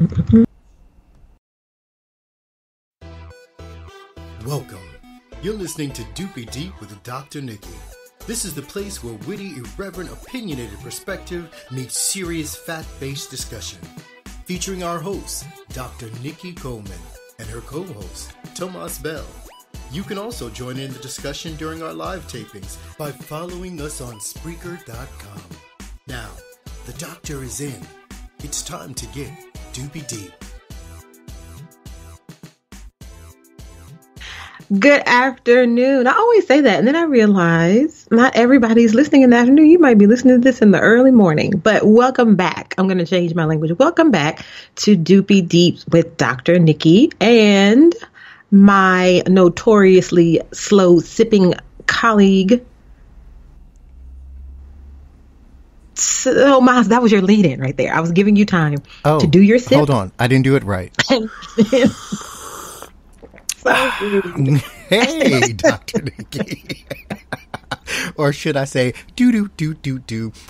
Welcome. You're listening to Doopy Deep with Dr. Nikki. This is the place where witty, irreverent, opinionated perspective meets serious, fact-based discussion. Featuring our host, Dr. Nikki Coleman, and her co-host, Tomas Bell. You can also join in the discussion during our live tapings by following us on Spreaker.com. Now, the doctor is in. It's time to get Doopy Deep. Good afternoon. I always say that, and then I realize not everybody's listening in the afternoon. You might be listening to this in the early morning, but welcome back. I'm going to change my language. Welcome back to Doopy Deep with Dr. Nikki and my notoriously slow sipping colleague. So, Miles, that was your lead in right there. I was giving you time to do your sip. Hold on. I didn't do it right. Hey, Dr. Nikki. Or should I say, do,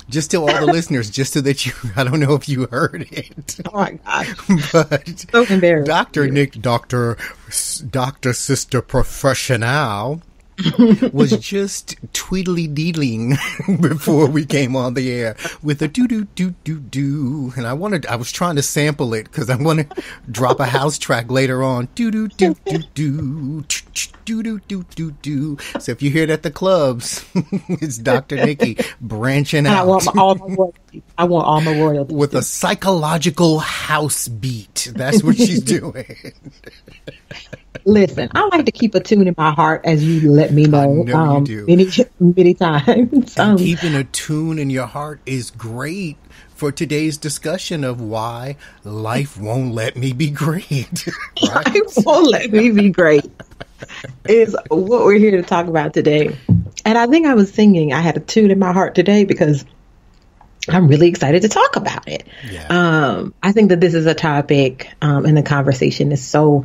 just to all the listeners, just so that I don't know if you heard it. Oh my God. But so embarrassed. Dr. Nick, Dr. Sister Professional was just tweedly-deedling before we came on the air with a do. And I was trying to sample it because I want to drop a house track later on. Do. So if you hear it at the clubs, it's Dr. Nikki branching out. I want all my royalties. With a psychological house beat. That's what she's doing. Listen, I like to keep a tune in my heart, as you let me know, you do. many times. And keeping a tune in your heart is great for today's discussion of why life won't let me be great. Right? Life won't let me be great is what we're here to talk about today. And I think I was singing, I had a tune in my heart today because I'm really excited to talk about it. Yeah. I think that this is a topic and the conversation is so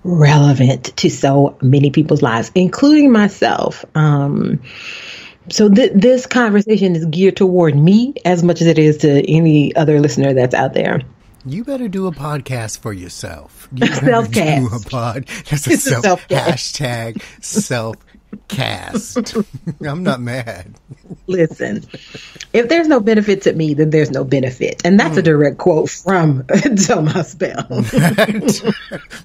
relevant to so many people's lives, including myself. So this conversation is geared toward me as much as it is to any other listener that's out there. You better do a podcast for yourself. Self-cast. That's a hashtag self-cast. I'm not mad. Listen, if there's no benefit to me, then there's no benefit. And that's a direct quote from Tomas Bell.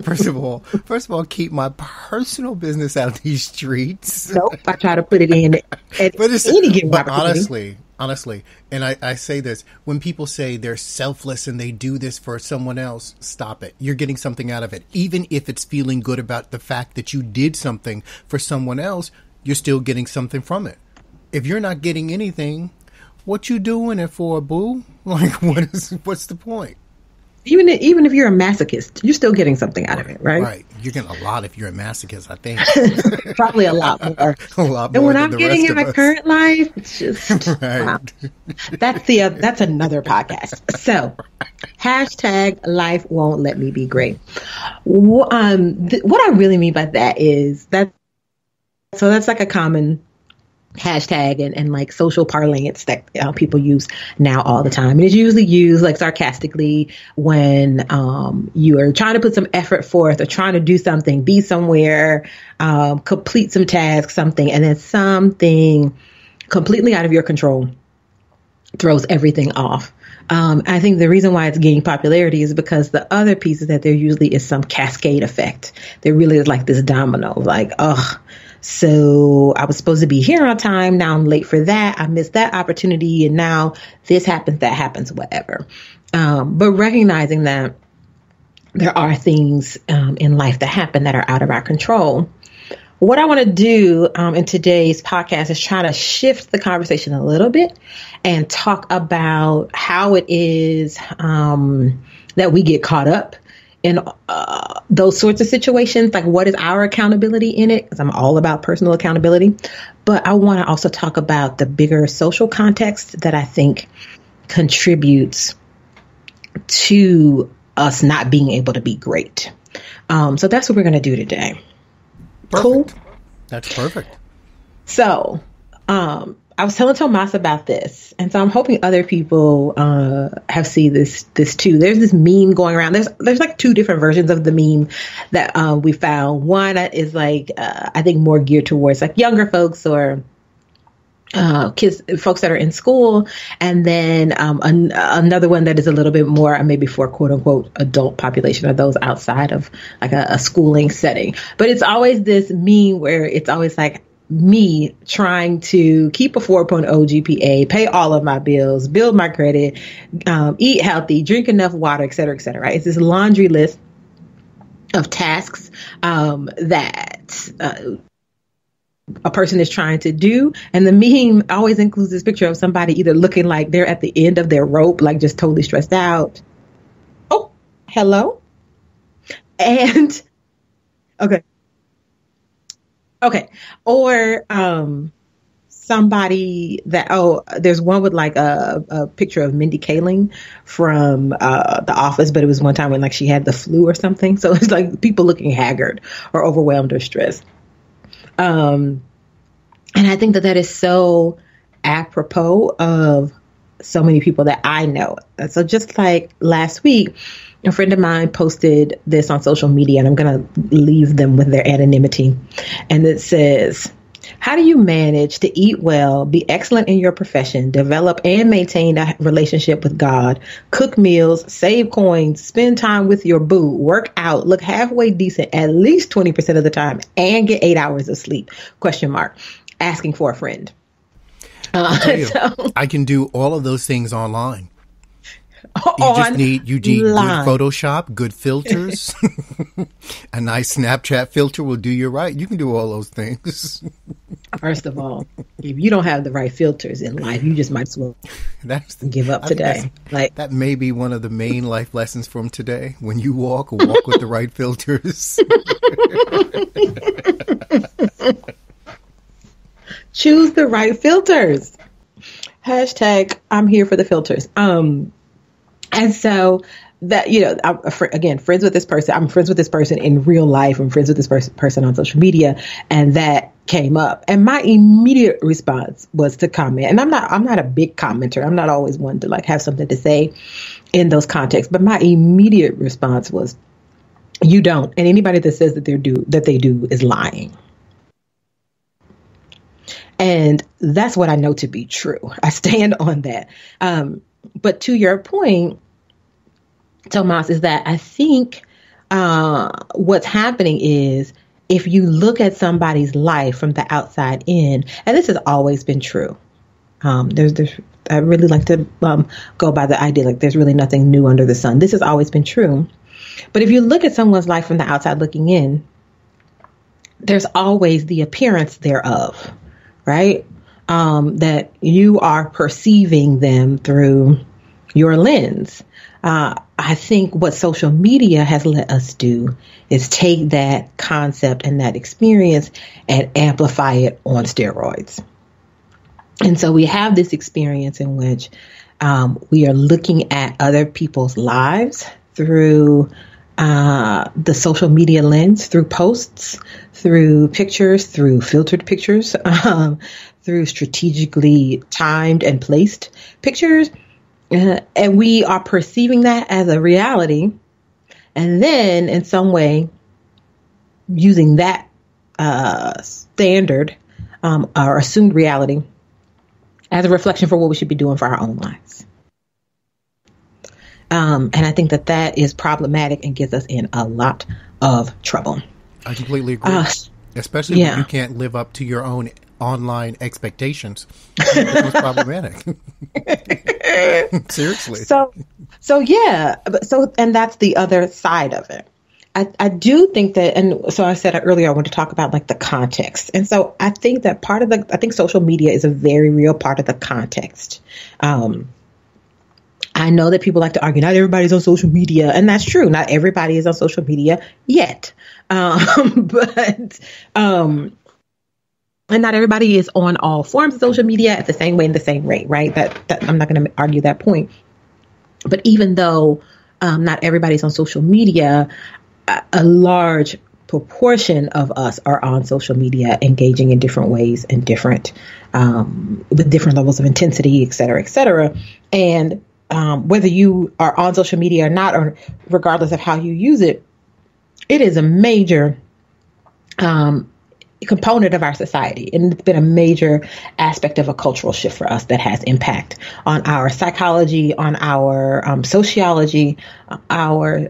First of all, keep my personal business out these streets. Nope, I try to put it in at any given opportunity. Honestly, and I say this, when people say they're selfless and they do this for someone else, stop it. You're getting something out of it. Even if it's feeling good about the fact that you did something for someone else, you're still getting something from it. If you're not getting anything, what you doing it for, boo? Like, what's the point? Even if you're a masochist, you're still getting something out of it, right? Right. You're getting a lot if you're a masochist, I think. Probably a lot more. A lot more. And what I'm getting in my current life, it's just right. Wow. That's another podcast. So, hashtag life won't let me be great. What I really mean by that is that's like a common hashtag and like social parlance that people use now all the time. And it's usually used like sarcastically when you are trying to put some effort forth or trying to do something, be somewhere, complete some task, something, and then something completely out of your control throws everything off. I think the reason why it's gaining popularity is because the other pieces that there usually is some cascade effect. There really is like this domino, like, so I was supposed to be here on time. Now I'm late for that. I missed that opportunity. And now this happens, that happens, whatever. But recognizing that there are things in life that happen that are out of our control. What I want to do in today's podcast is try to shift the conversation a little bit and talk about how it is that we get caught up in those sorts of situations. Like, what is our accountability in it? Because I'm all about personal accountability. But I want to also talk about the bigger social context that I think contributes to us not being able to be great. So that's what we're going to do today. Perfect. Cool. That's perfect. So I was telling Tomas about this, and so I'm hoping other people have seen this too. There's this meme going around. There's like two different versions of the meme that we found. One is like I think more geared towards like younger folks or kids, folks that are in school, and then another one that is a little bit more maybe for quote unquote adult population or those outside of like a schooling setting. But it's always this meme where it's always like me trying to keep a 4.0 GPA, pay all of my bills, build my credit, eat healthy, drink enough water, et cetera, et cetera, right? It's this laundry list of tasks that a person is trying to do. And the meme always includes this picture of somebody either looking like they're at the end of their rope, like just totally stressed out. Oh, hello. And okay. Or somebody that, there's one with like a picture of Mindy Kaling from The Office, but it was one time when like she had the flu or something. So it's like people looking haggard or overwhelmed or stressed. And I think that is so apropos of so many people that I know. So just like last week, a friend of mine posted this on social media, and I'm going to leave them with their anonymity. And it says, how do you manage to eat well, be excellent in your profession, develop and maintain a relationship with God, cook meals, save coins, spend time with your boo, work out, look halfway decent at least 20% of the time, and get 8 hours of sleep? Question mark. Asking for a friend. I can do all of those things online. You need good Photoshop, good filters. A nice Snapchat filter will do you right. You can do all those things. First of all, if you don't have the right filters in life, you just might as well give up today. Like that may be one of the main life lessons from today. When you walk with the right filters. Choose the right filters. Hashtag I'm here for the filters. And so that, again, friends with this person. I'm friends with this person in real life. I'm friends with this person on social media. And that came up. And my immediate response was to comment. And I'm not a big commenter. I'm not always one to like have something to say in those contexts. But my immediate response was, you don't. And anybody that says that they do is lying. And that's what I know to be true. I stand on that. But to your point, Tomas, is that I think what's happening is if you look at somebody's life from the outside in, and this has always been true. I really like to go by the idea like there's really nothing new under the sun. This has always been true. But if you look at someone's life from the outside looking in, there's always the appearance thereof. Right? That you are perceiving them through your lens. I think what social media has let us do is take that concept and that experience and amplify it on steroids. And so we have this experience in which we are looking at other people's lives through the social media lens, through posts, through pictures, through filtered pictures, through strategically timed and placed pictures. And we are perceiving that as a reality. And then in some way, using that standard or assumed reality as a reflection for what we should be doing for our own lives. And I think that is problematic and gets us in a lot of trouble. I completely agree. Especially when you can't live up to your own online expectations. It becomes problematic. Seriously. And that's the other side of it. I do think that, and so I said earlier, I want to talk about like the context. And so I think that I think social media is a very real part of the context. I know that people like to argue, not everybody's on social media, and that's true. Not everybody is on social media yet. And not everybody is on all forms of social media at the same way, in the same rate, right? That I'm not going to argue that point. But even though not everybody's on social media, a large proportion of us are on social media, engaging in different ways and different, with different levels of intensity, et cetera, et cetera. And whether you are on social media or not, or regardless of how you use it, it is a major component of our society. And it's been a major aspect of a cultural shift for us that has impact on our psychology, on our sociology, our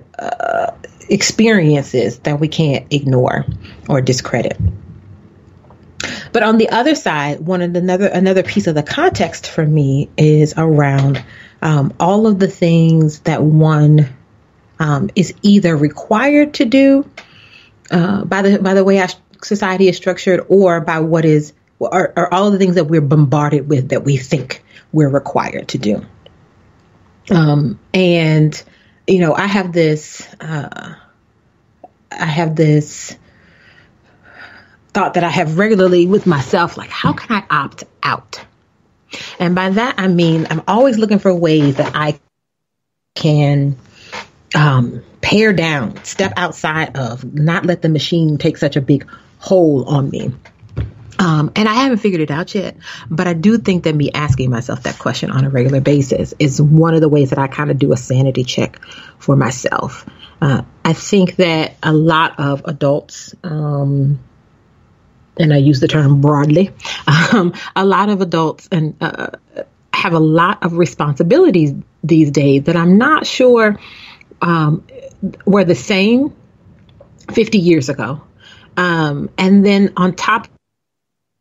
experiences that we can't ignore or discredit. But on the other side, another piece of the context for me is around all of the things that one is either required to do by the way our society is structured, or by what is, or all of the things that we're bombarded with that we think we're required to do. And you know, I have this thought that I have regularly with myself, like, how can I opt out? And by that, I mean, I'm always looking for ways that I can pare down, step outside of, not let the machine take such a big hold on me. And I haven't figured it out yet, but I do think that me asking myself that question on a regular basis is one of the ways that I kind of do a sanity check for myself. I think that a lot of adults, and I use the term broadly, a lot of adults have a lot of responsibilities these days that I'm not sure were the same 50 years ago. And then on top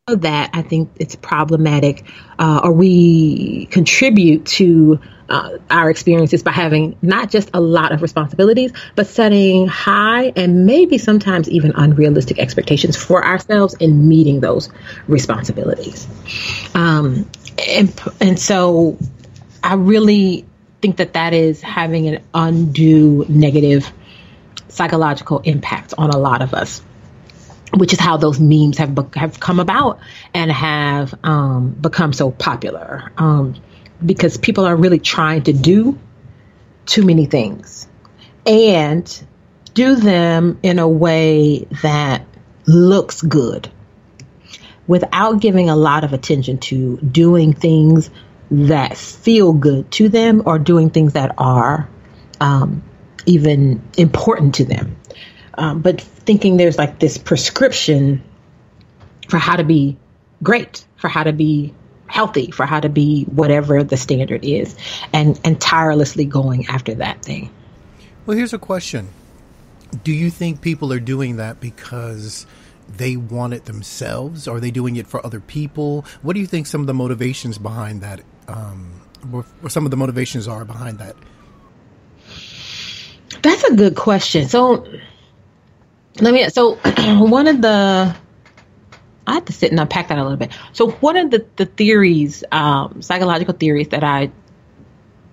of that, I think it's problematic, or we contribute to our experiences by having not just a lot of responsibilities, but setting high and maybe sometimes even unrealistic expectations for ourselves in meeting those responsibilities. And so I really think that is having an undue negative psychological impact on a lot of us, which is how those memes have come about and have become so popular, because people are really trying to do too many things and do them in a way that looks good without giving a lot of attention to doing things that feel good to them, or doing things that are even important to them. But thinking there's like this prescription for how to be great, for how to be healthy, for how to be whatever the standard is, and tirelessly going after that thing. Well, here's a question. Do you think people are doing that because they want it themselves? Or are they doing it for other people? What do you think some of the motivations behind that, or some of the motivations are behind that? That's a good question. So one of the, I have to sit and unpack that a little bit. So one of the theories, psychological theories that I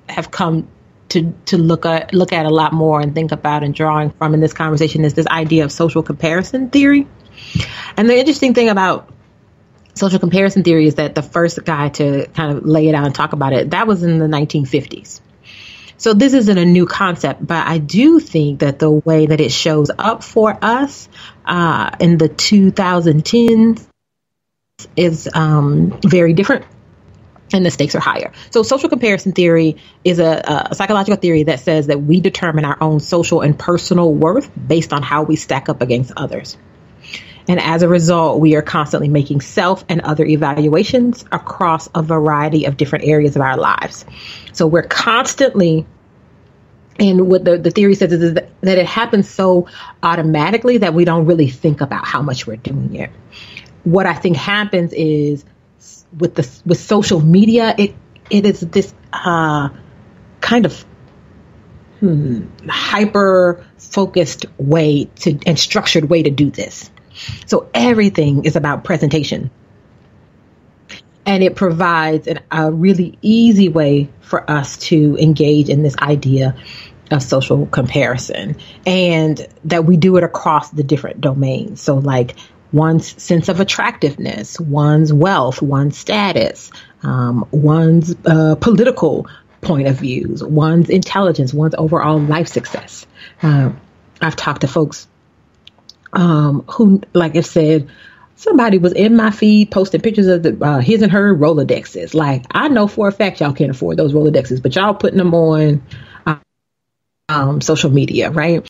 have come to look at a lot more and think about and drawing from in this conversation is this idea of social comparison theory. And the interesting thing about social comparison theory is that the first guy to kind of lay it out and talk about it, that was in the 1950s. So this isn't a new concept, but I do think that the way that it shows up for us in the 2010s is very different, and the stakes are higher. So social comparison theory is a psychological theory that says that we determine our own social and personal worth based on how we stack up against others. And as a result, we are constantly making self and other evaluations across a variety of different areas of our lives. So we're constantly, and what the theory says is that it happens so automatically that we don't really think about how much we're doing it. What I think happens is with social media, it is this kind of hyper focused way to and structured way to do this. So everything is about presentation. And it provides a really easy way for us to engage in this idea of social comparison, and that we do it across the different domains. So like one's sense of attractiveness, one's wealth, one's status, one's political point of views, one's intelligence, one's overall life success. I've talked to folks who, like I said, somebody was in my feed posting pictures of the his and her Rolodexes. Like, I know for a fact y'all can't afford those Rolodexes, but y'all putting them on social media, right?